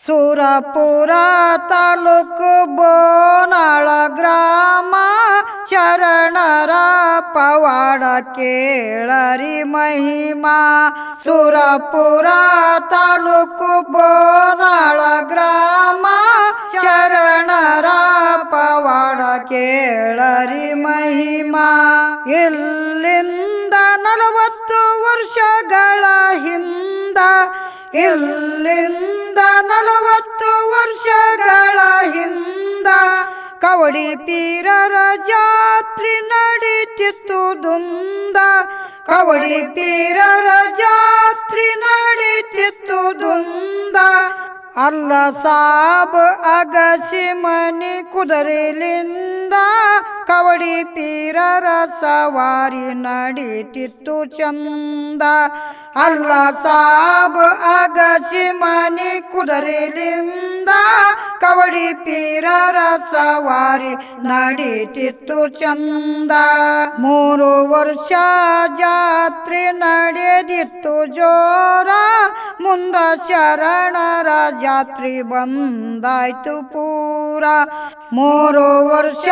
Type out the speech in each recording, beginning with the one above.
ಸುರಪುರ ತಾಲೂಕು ಬೋನಾಳ ಗ್ರಾಮ ಶರಣರ ಪವಾಡ ಕೇಳರಿ ಮಹಿಮಾ. ಸುರಪುರ ತಾಲೂಕು ಬೋನಾಳ ಗ್ರಾಮ ಶರಣರ ಪವಾಡ ಕೇಳರಿ ಮಹಿಮಾ. ಇಲ್ಲಿಂದ 40 ವರ್ಷಗಳ ಹಿಂದ, ಇಲ್ಲಿಂದ 40 ವರ್ಷಗಳ ಹಿಂದ ಕವಡಿ ಪೀರರ ಜಾತ್ರೆ ನಡೀತಿತ್ತು ದುಂದ. ಕವಡಿ ಪೀರರ ಜಾತ್ರೆ ನಡೀತಿತ್ತು ದುಂದ. ಅಲ್ಲ ಸಾಬ್ ಅಗಸಿ ಮನಿ ಕುದುರೆಲಿಂದ ಕವಡಿ ಪೀರರ ಸವಾರಿ ನಡೀತಿತ್ತು ಚಂದ. ಅಲ್ಲ ಸಾಬ್ ಅಗಸಿ ಮನಿ ಕುದುರೆಲಿಂದ ಕವಡಿ ಪೀರರ ಸವಾರಿ ನಡೀತಿತ್ತು ಚಂದ. 3 ವರ್ಷ ಜಾತ್ರೆ ನಡೆದಿತ್ತು ಜೋರ, ಮುಂದ ಶರಣರ ಜಾತ್ರೆ ಬಂದಾಯ್ತು ಪೂರ. 3 ವರ್ಷ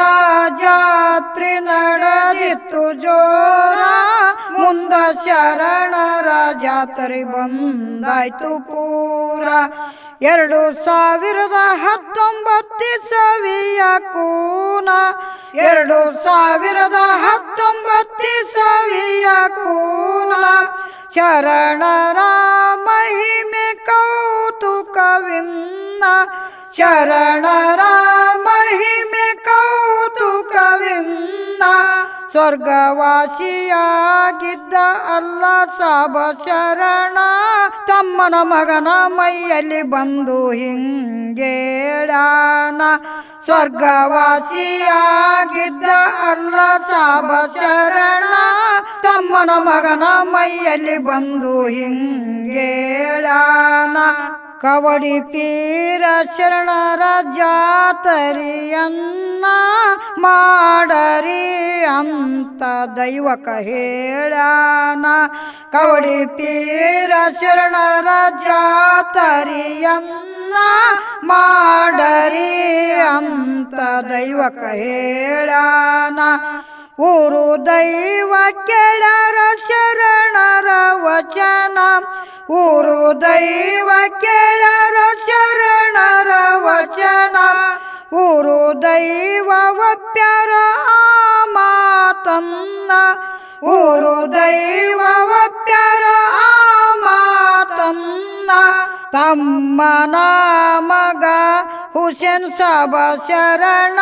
ಜಾತ್ರೆ ನಡೆದಿತ್ತು ಜೋರ, ಮುಂದ ಶರಣರ ಜಾತ್ರೆ ಬಂದಾಯ್ತು ಪೂರ. 2019 ಇಸವಿಯ ಕೂನ, 2019 ಇಸವಿಯ ಕೂನ ಶರಣರ ಮಹಿಮೆ ಕೌತುಕವಿನ್ನ. ಶರಣರ ಮಹಿಮೆ ಕೌತುಕವಿನ್ನ. ಸ್ವರ್ಗವಾಸಿಯಾಗಿದ್ದ ಅಲ್ಲ ಸಾಬ ಶರಣ ತಮ್ಮನ ಮಗನ ಮೈಯಲ್ಲಿ ಬಂದು ಹಿಂಗೇಳಾನ. ಸ್ವರ್ಗವಾಸಿಯಾಗಿದ್ದ ಅಲ್ಲ ಸಾಬ ಶರಣ ತಮ್ಮನ ಮಗನ ಮೈಯಲ್ಲಿ ಬಂದು ಹಿಂಗೇಳಾನ. ಕವಡಿ ಪೀರ ಶರಣರ ಜಾತರಿಯನ್ನ ಮಾಡರಿ ಅಂತ ದೈವಕ ಹೇಳ್ಯಾನ. ಕವಡಿ ಪೀರ ಶರಣರ ಜಾತರಿಯನ್ನ ಮಾಡರಿ ಅಂತ ದೈವಕ ಹೇಳ್ಯಾನ. ಊರು ದೈವ ಕೇಳರ ಶರಣರ ವಚನ, ಊರು ದೈವ ಕೇಳರ ಶರಣರ ವಚನ. ಊರು ದೈವ ಒಪ್ಪ್ಯಾರ ಆ ಮಾತನ್ನ, ಊರು ದೈವ ಒಪ್ಪ್ಯಾರ ಆ ಮಾತನ್ನ. ತಮ್ಮನ ಮಗ ಹುಸೇನ್ ಸಾಬ ಶರಣ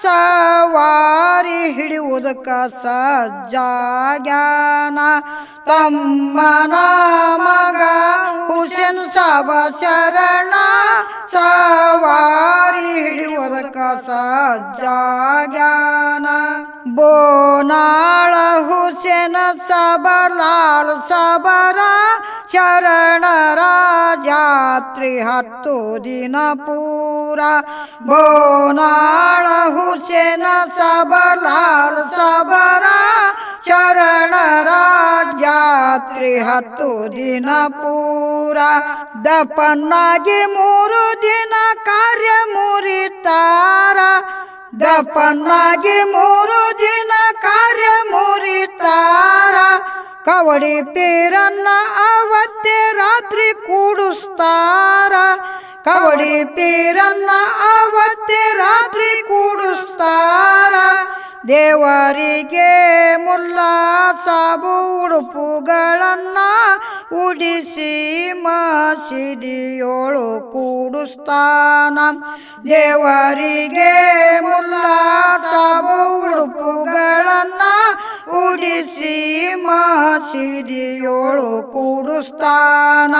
ಸವಾರಿ ಹಿಡಿಯುವುದಕ್ಕ ಸಜ್ಜಾಗ್ಯಾನ. ತಮ್ಮನ ಮಗ ಹುಸೇನ್ ಸಾಬ ಶರಣ ಸವಾರಿ ಹಿಡಿಯುವುದಕ್ಕ ಸಜ್ಜಾಗ್ಯಾನ. ಬೋನಾಳ ಹುಸೇನ ಸಾಬ ಲಾಲ್ ಸಾಬರ ಶರಣರ ಜಾತ್ರೆ 10 ದಿನ ಪೂರ. ಬೋನಾಳ ಹುಸೇನ ಸಾಬ ಲಾಲ್ ಸಾಬರ ಶರಣರ ಜಾತ್ರೆ 10 ದಿನ ಪೂರ. ದಪನ್ನಾಗಿ 3 ದಿನ ಕಾರ್ಯ ಮುರಿತಾರ. ದಪನ್ನಾಗಿ 3 ದಿನ ಕಾರ್ಯ ಮುರಿತಾರ. ಕವಡಿ ಪೀರನ್ನ ಅವತ್ತೇ ರಾತ್ರಿ ಕೂಡಿಸ್ತಾರ. ಕವಡಿ ಪೀರನ್ನ ಅವತ್ತೇ ರಾತ್ರಿ ಕೂಡಿಸ್ತಾರ. ದೇವರಿಗೆ ಮುಲ್ಲಾ ಸಾಬು ಉಡುಪುಗಳನ್ನ ಉಡಿಸಿ ಮಸೀದಿಯೋಳು ಕೂಡಿಸ್ತಾನ. ದೇವರಿಗೆ ಮುಲ್ಲಾ ಸಾಬು ಉಡುಪುಗಳನ್ನ ಉಡಿಸಿ ಮಸೀದಿಯೋಳು ಕೂಡಿಸ್ತಾನ.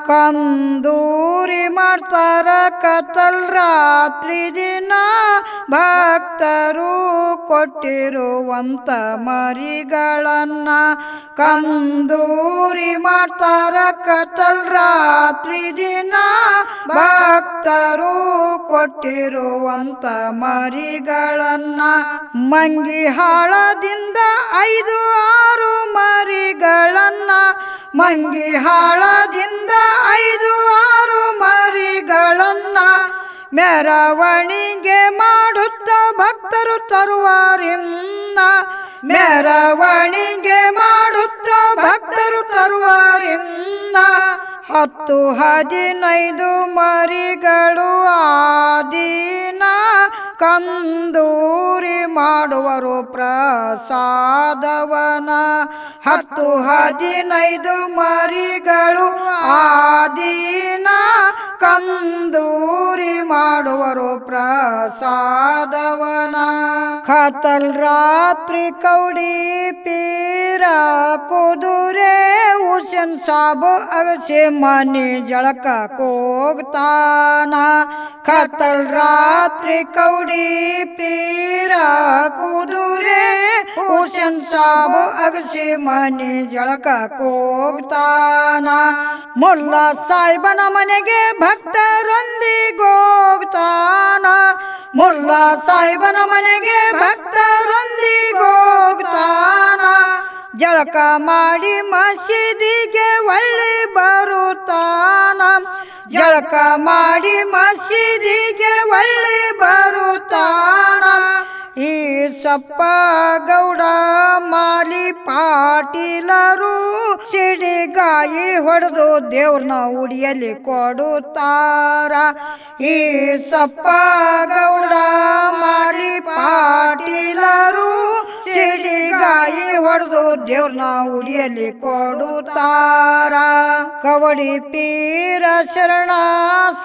ಕಂದೂರಿ ಮಾಡ್ತಾರ ಕತ್ತಲ್ ರಾತ್ರಿ ದಿನ, ಭಕ್ತರು ಕೊಟ್ಟಿರುವಂತ ಮರಿಗಳನ್ನ. ಕಂದೂರಿ ಮಾಡ್ತಾರ ಕತ್ತಲ್ ರಾತ್ರಿ ದಿನ, ಭಕ್ತರು ಕೊಟ್ಟಿರುವಂತ ಮರಿಗಳನ್ನ. ಮಂಗಿ ಹಾಳದಿಂದ 5-6 ಮರಿಗಳನ್ನ, ಮಂಗಿ ಹಾಳದಿಂದ 5-6 ಮರಿಗಳನ್ನ ಮೆರವಣಿಗೆ ಮಾಡುತ್ತ ಭಕ್ತರು ತರುವಾರಿಂದ ಮೆರವಣಿಗೆ ಮಾಡುತ್ತ ಭಕ್ತರು ತರುವಾರಿಂದ 10-15 ಮರಿಗಳು ಆದಿನ ಕಂದೂರಿ ಮಾಡುವರು ಪ್ರಸಾದವನ 10-15 ಮರಿಗಳು ಆದಿನ ಕಂದೂರಿ ಮಾಡುವರು ಪ್ರಸಾದವನ ಖತಲ್ ರಾತ್ರಿ ಕೌಡಿ ಪೀರ ಕುದುರೆ ಹುಸೇನ್ ಸಾಬು ಅಗಸೆ ಮನೆ ಜಳಕ ಹೋಗ್ತಾನ ಖತಲ್ ರಾತ್ರಿ ಕೌಡಿ ಪೀರ ಕುದುರೆ ಹುಸೇನ್ ಸಾಬು ಅಗಸೆ ಮನೆ ಜಳಕ ಹೋಗ್ತಾನ ಮುಲ್ಲಾ ಸಾಹೇಬನ ಮನೆಗೆ ಭಕ್ತರೊಂದಿಗೋಗ್ತಾನ ಮುಲ್ಲಾ ಸಾಹೇಬನ ಮನೆಗೆ ಭಕ್ತರೊಂದಿಗೋಗ್ತಾನ ಜಳಕ ಮಾಡಿ ಮಸೀದಿಗೆ ಒಳ್ಳೆ ಬರುತ್ತಾನ ಜಳಕ ಮಾಡಿ ಮಸೀದಿಗೆ ಒಳ್ಳೆ ಬರುತ್ತಾನ ಈ ಸಪ್ಪ ಗೌಡ ಮಾಲಿ ಪಾಟೀಲರು ಸಿಡಿಗಾಯಿ ಹೊಡೆದು ದೇವ್ರನ್ನ ಉಡಿಯಲ್ಲಿ ಕೊಡುತ್ತಾರ ಈ ಸಪ್ಪ ಗೌಡ ಮಾಲಿ ಪಾಟೀಲರು ಸಿಡಿಗಾಯಿ ಹೊಡೆದು ದೇವ್ರನ್ನ ಉಡಿಯಲ್ಲಿ ಕೊಡುತ್ತಾರ ಕವಡಿ ಪೀರ ಶರಣ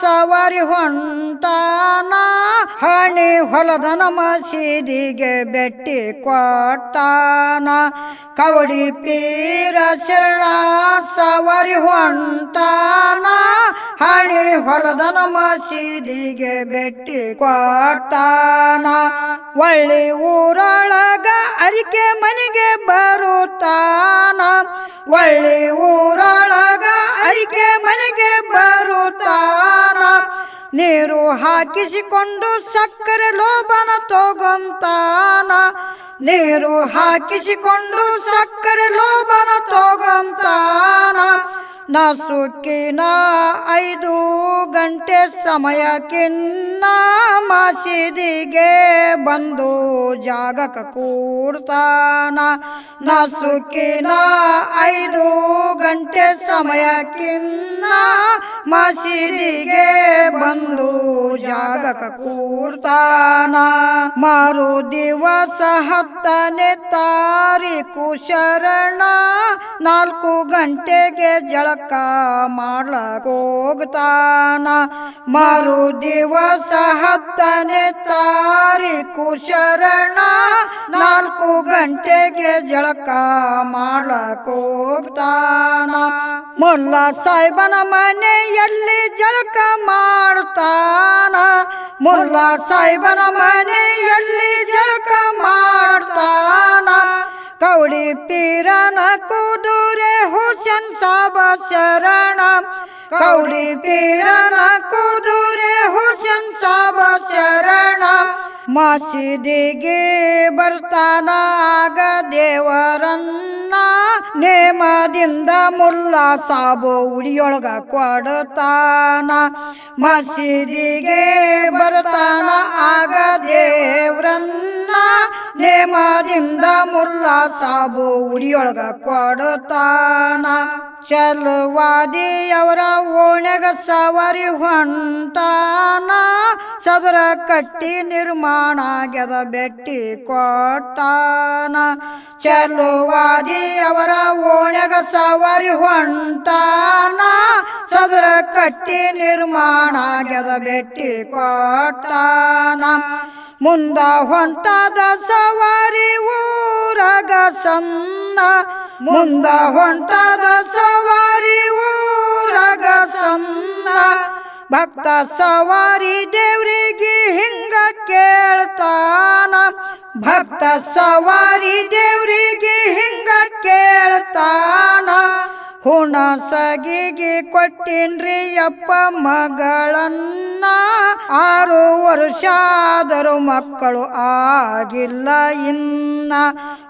ಸವಾರಿ ಹೊಂಟಾನ ಹಣಿ ಹೊಲದನ ಮಸೀದಿಗೆ ಬೆಟ್ಟಿ ಕೊಟ್ಟಾನ ಕವಡಿ ಪೀರ ಶರಣ ಸವಾರಿ ಹೊಂಟಾನ ಹಣಿ ಹೊಲದನ ಮಸೀದಿಗೆ ಬೆಟ್ಟಿ ಕೊಟ್ಟಾನ ಒಳ್ಳೆ ಊರೊಳಗ ಅರಿಕೆ ಮನೆಗೆ ಬರುತ್ತಾನ ಒಳ್ಳೆ ಊರೊಳಗ ಅರಿಕೆ ಮನೆಗೆ ಬರುತ್ತಾನ ನೀರು ಹಾಕಿಸಿಕೊಂಡು ಸಕ್ಕರೆ ಲೋಬನ ತಗೊಂತಾನ ನೀರು ಹಾಕಿಸಿಕೊಂಡು ಸಕ್ಕರೆ ಲೋಬನ ತಗೊಂತಾನ ನಸುಕಿನ 5 ಗಂಟೆ ಸಮಯಕ್ಕಿನ್ನ ಮಸೀದಿಗೆ ಬಂದು ಜಾಗಕ ಕೂಡ್ತಾನ ನಸುಕಿನ 5 ಗಂಟೆ ಸಮಯಕ್ಕಿನ್ನ ಮಸೀದಿಗೆ ಬಂದು ಜಾಗಕ ಕೂಡ್ತಾನ ಮಾರು ದಿವಸ 10ನೇ ತಾರೀಕು ಶರಣ 4 ಗಂಟೆಗೆ ಜಳಕ ಮಾಡ್ಲಕ್ ಹೋಗ್ತಾನ ಮಾರು ದಿವಸ 10ನೇ ತಾರೀಕು ಶರಣ 4 ಗಂಟೆಗೆ ಜಳಕ ಮಾಡ್ಲಕ್ ಹೋಗ್ತಾನ ಮುಲ್ಲಾ ಸಾಹೇಬನ ಮನೆಯಲ್ಲಿ ಜಳಕ ಮಾಡ್ತಾನ ಮುಲ್ಲಾ ಸಾಹೇಬನ ಮನೆಯಲ್ಲಿ ಜಳಕ ಮಾಡ್ತಾನ ಕೌಡಿ ಪೀರನ ಕುದುರೆ ಹುಸೇನ್ ಸಾಬ ಶರಣ ಕೌಡಿ ಪೀರನ ಕುದುರೆ ಹುಸೇನ್ ಸಾಬ ಶರಣ ಮಸೀದಿಗೆ ಬರ್ತಾನ ಆಗ ದೇವರನ್ನ ನೇಮದಿಂದ ಮುಲ್ಲಾ ಸಾಬು ಉಡಿಯೊಳಗ ಕೊಡ್ತಾನ ಮಸೀದಿಗೆ ಬರ್ತಾನ ಆಗ ದೇವ್ರನ್ನ ನೇಮದಿಂದ ಮುಲ್ಲಾ ಸಾಬು ಉಡಿಯೊಳಗ ಕೊಡ್ತಾನ ಚಲವಾದಿಯವರ ಓಣ್ಯಾಗ ಸವಾರಿ ಹೊಂಟಾನ ಸದರ ಕಟ್ಟಿ ನಿರ್ಮಾಣ ಆಗ್ಯದ ಬೆಟ್ಟಿ ಕೊಟ್ಟಾನ ಚಲವಾದಿಯವರ ಓಣ್ಯಾಗ ಸವಾರಿ ಹೊಂಟಾನ ಸದರ ಕಟ್ಟಿ ನಿರ್ಮಾಣ ಆಗ್ಯದ ಬೆಟ್ಟಿ ಕೊಟ್ಟಾನ ಮುಂದ ಹೊಂಟಾದ ಸವಾರಿ ಊರಗ ಸಣ್ಣ ಮುಂದ ಹೊಂಟಾದ ಸವಾರಿ ಊರಗ ಸಣ್ಣ ಭಕ್ತ ಸವಾರಿ ದೇವ್ರಿಗೆ ಹಿಂಗ ಕೇಳ್ತಾನ ಭಕ್ತ ಸವಾರಿ ದೇವ್ರಿಗೆ ಹಿಂಗ ಕೇಳ್ತಾನ ಹುಣ ಸಗಿಗೆ ಕೊಟ್ಟಿನ್ರಿ ಅಪ್ಪ ಮಗಳನ್ನ 6 ವರ್ಷ ಆದರೂ ಮಕ್ಕಳು ಆಗಿಲ್ಲ ಇನ್ನ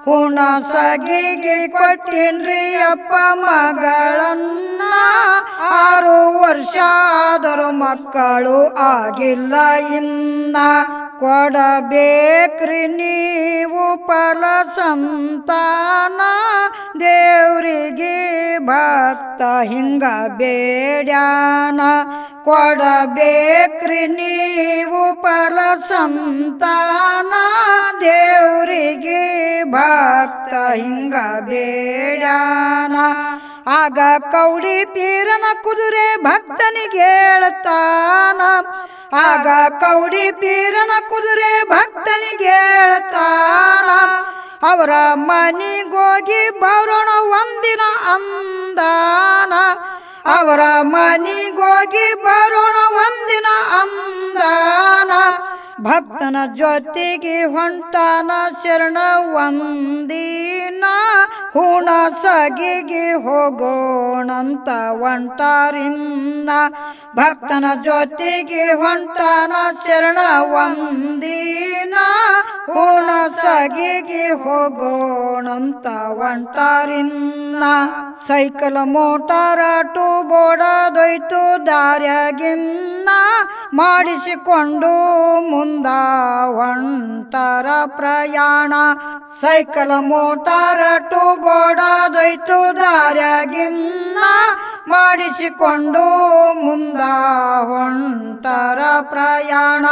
ಹುಣಸಗಿಗೆ ಕೊಟ್ಟಿನ್ರಿ ಅಪ್ಪ ಮಗಳನ್ನ 6 ವರ್ಷ ಆದರೂ ಮಕ್ಕಳು ಆಗಿಲ್ಲ ಇನ್ನ ಕೊಡಬೇಕ್ರಿ ನೀವು ಫಲ ಸಂತಾನ ದೇವ್ರಿಗೆ ಭಕ್ತ ಹಿಂಗ ಬೇಡ್ಯಾನ ಕೊಡಬೇಕ್ರಿ ನೀವು ಫಲ ಸಂತಾನ ದೇವ್ರಿಗೆ ಭಕ್ತ ಹಿಂಗ ಬೇಡ್ಯಾನ ಆಗ ಕೌಡಿ ಪೀರನ ಕುದುರೆ ಭಕ್ತನಿಗೆ ಹೇಳ್ತಾನ ಆಗ ಕೌಡಿ ಪೀರನ ಕುದುರೆ ಭಕ್ತನಿಗೆ ಹೇಳ್ತಾನ ಅವರ ಮನಿಗೋಗಿ ಬರೋಣ ಒಂದಿನ ಅಂದಾನ ಅವರ ಮನಿಗೋಗಿ ಬರೋಣ ಒಂದಿನ ಅಂದಾನ ಭಕ್ತನ ಜೊತೆಗೆ ಹೊಂಟಾನ ಶರಣ ಒಂದಿನ ಹುಣಸಗಿಗೆ ಹೋಗೋಣಂತ ಹೊಂಟಾರಿನ್ನ ಭಕ್ತನ ಜೊತೆಗೆ ಹೊಂಟಾನ ಶರಣ ಒಂದಿನ ಹುಣಸಗಿಗೆ ಹೋಗೋಣಂತ ಹೊಂಟಾರಿನ್ನ ಸೈಕಲ್ ಮೋಟಾರ್ ಆಟೋ ಬೋಡದೊಯ್ತು ದಾರ್ಯಾಗಿನ್ನ ಮಾಡಿಸಿಕೊಂಡು ಮುಂದ ಹೊಂಟಾರ ಪ್ರಯಾಣ ಸೈಕಲ್ ಮೋಟಾರ್ ಆಟೋ ಬೋಡದೊಯ್ತು ದಾರ್ಯಾಗಿನ್ನ ಮಾಡಿಸಿಕೊಂಡು ಮುಂದ ಹೊಂಟಾರ ಪ್ರಯಾಣ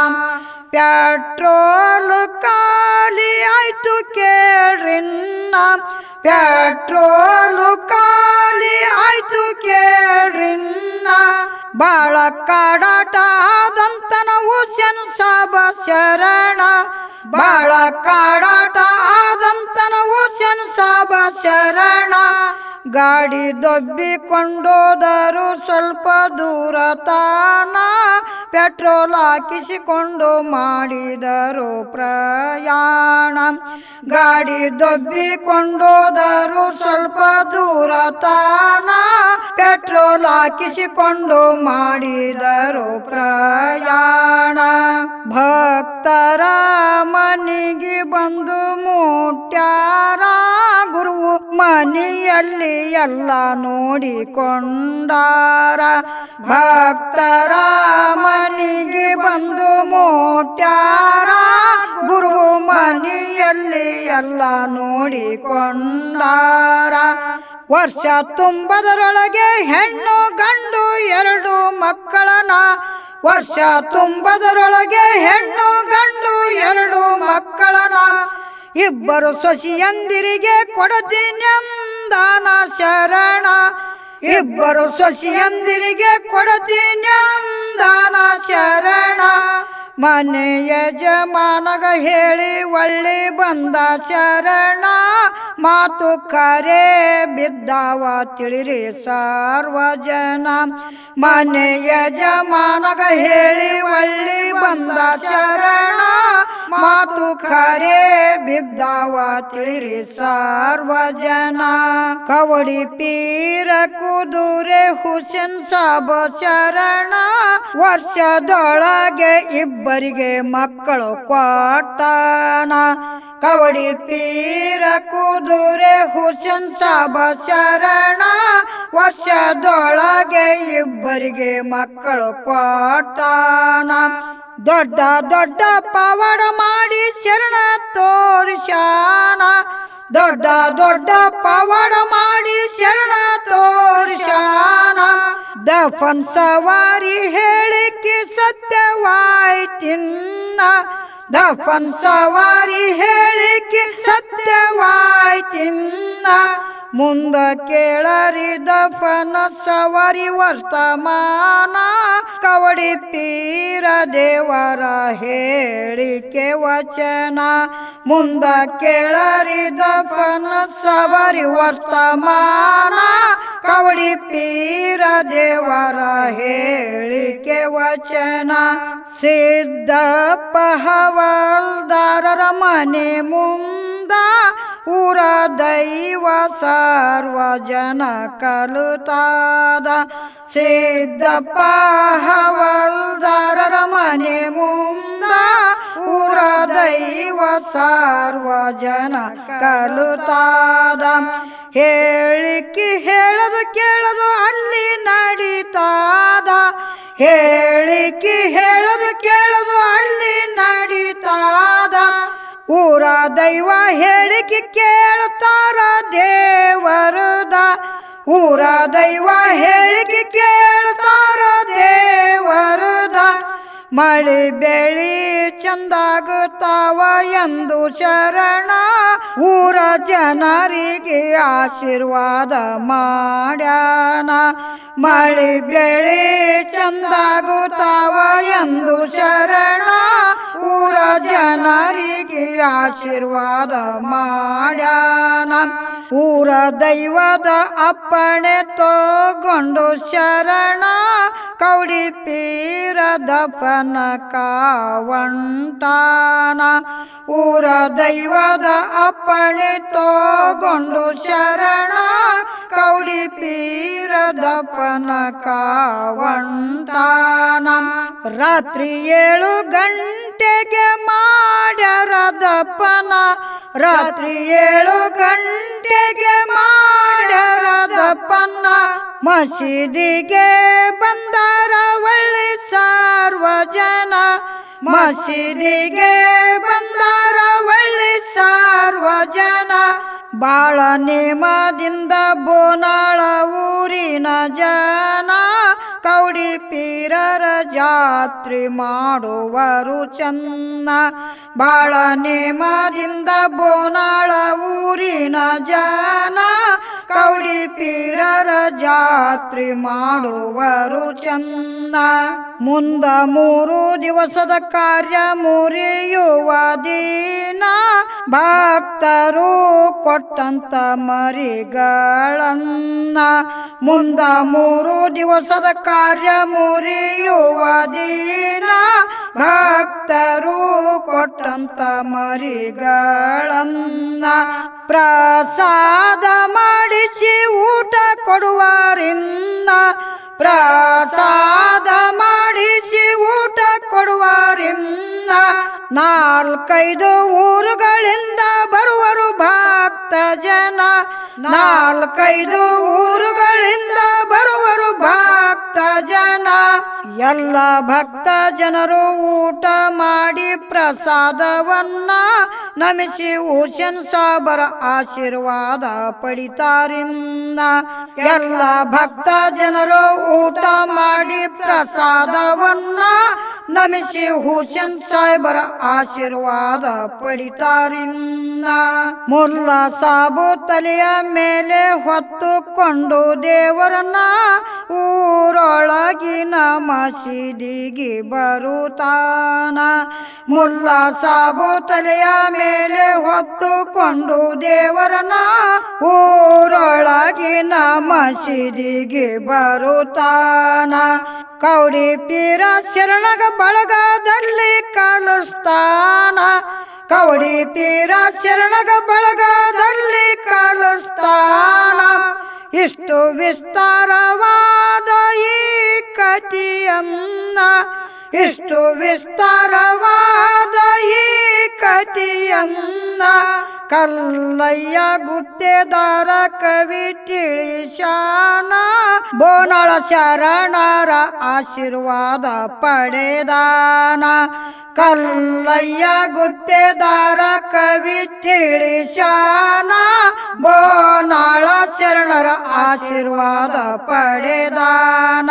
ಪೆಟ್ರೋಲ್ ಖಾಲಿ ಆಯ್ತು ಕೇಳ್ರಿನ್ನ ಪೆಟ್ರೋಲ್ ಖಾಲಿ ಆಯ್ತು ಕೇಳ್ರಿನ್ನ ಬಾಳ ಕಾಡಾಟ ಆದಂತನ ಹುಸೇನ್ ಸಾಬ ಶರಣ ಬಾಳ ಕಾಡಾಟ ಆದಂತನ ಹುಸೇನ್ ಸಾಬ ಶರಣ ಗಾಡಿ ದೊಬ್ಬಿಕೊಂಡೋದರು ಸ್ವಲ್ಪ ದೂರ ತಾನ ಪೆಟ್ರೋಲ್ ಹಾಕಿಸಿಕೊಂಡು ಮಾಡಿದರು ಪ್ರಯಾಣ ಗಾಡಿ ದೊಬ್ಬಿಕೊಂಡೋದರು ಸ್ವಲ್ಪ ದೂರ ತಾನ ಪೆಟ್ರೋಲ್ ಹಾಕಿಸಿಕೊಂಡು ಮಾಡಿದರು ಪ್ರಯಾಣ ಭಕ್ತರ ಮನೆಗೆ ಬಂದು ಮುಟ್ಯಾರ ಗುರು ಮನೆಯಲ್ಲಿ ಎಲ್ಲ ನೋಡಿಕೊಂಡಾರ ಭಕ್ತರ ಮನೆಗೆ ಬಂದು ಮುಟ್ಯಾರ ಗುರು ಮನೆಯಲ್ಲಿ ಎಲ್ಲ ನೋಡಿಕೊಂಡಾರ ವರ್ಷ ತುಂಬದರೊಳಗೆ ಹೆಣ್ಣು ಗಂಡು 2 ಮಕ್ಕಳನ ವರ್ಷ ತುಂಬದರೊಳಗೆ ಹೆಣ್ಣು ಗಂಡು 2 ಮಕ್ಕಳನ ಇಬ್ಬರು ಸೊಸೆಯಂದಿರಿಗೆ ಕೊಡತೀನ್ಯಂದಾನ ಶರಣ ಇಬ್ಬರು ಸೊಸೆಯಂದಿರಿಗೆ ಕೊಡತೀನ್ಯಂದಾನ ಶರಣ ಮನೆ ಯಜಮಾನಗ ಹೇಳಿ ಒಳ್ಳೆ ಬಂದ ಶರಣ ಮಾತು ಕರೆ ಬಿದ್ದಾವ ತಿಳಿರಿ ಸರ್ವಜನ ಮನೆ ಯಜಮಾನಗ ಹೇಳಿ ಒಳ್ಳೆ ಬಂದ ಶರಣ ಮಾತು ಕರೆ ಬಿದ್ದಾವ ತಿಳಿರಿ ಸರ್ವಜನ ಕವಡಿ ಪೀರ ಕುದುರೆ ಹುಸೇನ್ ಸಾಬ ಶರಣ ವರ್ಷದೊಳಗೆ ಇಬ್ಬರಿಗೆ ಮಕ್ಕಳು ಕೊಟ್ಟಾನ ಕವಡಿ ಪೀರ ಕುದುರೆ ಹುಸೇನ್ ಸಾಬ ಶರಣ ವರ್ಷದೊಳಗೆ ಇಬ್ಬರಿಗೆ ಮಕ್ಕಳು ಕೊಟ್ಟಾನ ದೊಡ್ಡ ದೊಡ್ಡ ಪವಾಡ ಮಾಡಿ ಶರಣ ತೋರಿಸ್ಯಾನ ದೊಡ್ಡ ದೊಡ್ಡ ಪವಾಡ ಮಾಡಿ ಶರಣ ತೋರಿಸ್ಯಾನ ದಫನ್ ಸವಾರಿ ಹೇಳಿಕೆ ಸತ್ಯವಾಯ್ತಿನ್ನ ದಫನ್ ಸವಾರಿ ಹೇಳಿಕೆ ಸತ್ಯವಾಯ್ತಿನ್ನ ಮುಂದ ಕೇಳರಿ ದಫನ ಸವಾರಿ ವರ್ತಮಾನ ಕವಡಿ ಪೀರ ದೇವರ ಹೇಳಿಕೆ ವಚನ ಮುಂದ ಕೇಳರಿ ದಫನ ಸವಾರಿ ವರ್ತಮಾನ ಕವಡಿ ಪೀರ ದೇವರ ಹೇಳಿಕೆ ವಚನ ಸಿದ್ದಪ್ಪ ಹವಲ್ದಾರರ ಮನೆ ಮುಂದ ಊರ ದೈವ ಸರ್ವಜನ ಕಲುತಾದ ಸಿದ್ದಪ್ಪ ಹವಲ್ದಾರರ ಮನೆ ಮುಂದ ಊರ ದೈವ ಸರ್ವ ಜನ ಕಲುತಾದ ಹೇಳಿಕೆ ಹೇಳದು ಕೇಳದು ಅಲ್ಲಿ ನಡೀತಾದ ಹೇಳಿಕೆ ಹೇಳದು ಕೇಳದು ಅಲ್ಲಿ ನಡೀತಾದ ಊರ ದೈವ ಹೇಳಿಕೆ ಕೇಳ್ತಾರ ದೇವರದ ಊರ ದೈವ ಹೇಳಿಕೆ ಕೇಳ್ತಾರ ದೇವರದ ಮಳೆ ಬೆಳಿ ಚಂದಾಗುತ್ತಾವ ಎಂದು ಶರಣ ಊರ ಜನರಿಗೆ ಆಶೀರ್ವಾದ ಮಾಡ್ಯಾನ ಮಳೆ ಬೆಳಿ ಚಂದಾಗುತ್ತಾವ ಎಂದು ಶರಣ ಊರ ಜನರಿಗೆ ಆಶೀರ್ವಾದ ಮಾಡ್ಯಾನ ಊರ ದೈವದ ಅಪ್ಪಣೆ ತಗೊಂಡು ಶರಣ ಕೌಡಿ ಪೀರ ದಫನ ಕಾವಂಟಾನ ಊರ ದೈವದ ಅಪ್ಪಣೆ ತಗೊಂಡು ಶರಣ ಕೌಡಿ ಪೀರ ದಫನ ಕಾವಂಟಾನ ರಾತ್ರಿ 7 ಗಂಟೆಗೆ ಮಾಡ್ಯಾರ ದಫನ ರಾತ್ರಿ 7 ಗಂಟೆಗೆ ಮಾಡ್ಯಾರ ದಫನ ಮಸೀದಿಗೆ ಬಂದಾರ ಒಳ್ಳೆ ಸರ್ವ ಜನ ಮಸೀದಿಗೆ ಬಂದಾರ ಒಳ್ಳೆ ಸರ್ವ ಜನ ಬಾಳ ನೇಮದಿಂದ ಬೋನಾಳ ಊರಿನ ಜನ ಕೌಡಿ ಪೀರರ ಜಾತ್ರೆ ಮಾಡುವರು ಚನ್ನ ಬಾಳ ನೇಮದಿಂದ ಬೋನಾಳ ಊರಿನ ಜನ ಕೌಡಿ ಪೀರರ ಜಾತ್ರೆ ಮಾಡುವರು ಚನ್ನ ಮುಂದ 3 ದಿವಸದ ಕಾರ್ಯ ಮುರಿಯುವ ದಿನ ಭಕ್ತರು ಕೊಟ್ಟಂತ ಮರಿಗಳನ್ನ ಮುಂದ 3 ದಿವಸದ ಕಾರ್ಯ ಮುರಿಯುವ ದಿನ ಭಕ್ತರು ಕೊಟ್ಟಂತ ಮರಿಗಳನ್ನ ಪ್ರಸಾದ ಮಾಡಿಸಿ ಊಟ ಕೊಡುವರಿಂದ ಪ್ರಸಾದ ಮಾಡಿಸಿ ಊಟ ಕೊಡುವರಿಂದ 4-5 ಊರುಗಳಿಂದ ಬರುವರು ಭಕ್ತ ಜನ 4-5 ಊರುಗಳಿಂದ ಬರುವರು ಭಕ್ತ ಜನ ಎಲ್ಲ ಭಕ್ತ ಜನರು ಊಟ ಮಾಡಿ ಪ್ರಸಾದವನ್ನ ನಮಿಸಿ ಹುಸೇನ್ ಸಾಬರ ಆಶೀರ್ವಾದ ಪಡಿತಾರಿಂದ ಎಲ್ಲ ಭಕ್ತ ಜನರು ಊಟ ಮಾಡಿ ಪ್ರಸಾದವನ್ನ ನಮಿಸಿ ಹುಸೇನ್ ಸಾಹೇಬರ ಆಶೀರ್ವಾದ ಪಡಿತಾರಿಂದ ಮುಲ್ಲಾ ಸಾಬು ತಲೆಯ ಮೇಲೆ ಹೊತ್ತುಕೊಂಡು ದೇವರನ್ನ ಊರೊಳಗಿನ ಮಸೀದಿಗೆ ಬರುತ್ತಾನ ಮುಲ್ಲಾ ಸಾಬು ತಲೆಯ ಮೇಲೆ ಹೊತ್ತುಕೊಂಡು ದೇವರನ್ನ ಊರೊಳಗಿನ ಮಸೀದಿಗೆ ಬರುತ್ತಾನ ಕೌಡಿ ಪೀರ ಶರಣಗ ಬಳಗದಲ್ಲಿ ಕಲಿಸ್ತಾನ ಕೌಡಿ ಪೀರ ಶರಣಗ ಬಳಗದಲ್ಲಿ ಕಲಿಸ್ತಾನ ಇಷ್ಟು ವಿಸ್ತಾರವಾದ ಈ ಕಥೆಯನ್ನ ಇಷ್ಟು ವಿಸ್ತಾರವಾದ ಈ ಕಥೆಯನ್ನ ಕಲ್ಲಯ್ಯ ಗುತ್ತೇದಾರ ಕವಿ ತಿಳಿಶಾನ ಬೋನಾಳ ಶರಣರ ಆಶೀರ್ವಾದ ಪಡೆದಾನ ಕಲ್ಲಯ್ಯ ಗುತ್ತೇದಾರ ಕವಿ ತಿಳಿಶಾನ ಬೋನಾಳ ಶರಣರ ಆಶೀರ್ವಾದ ಪಡೆದಾನ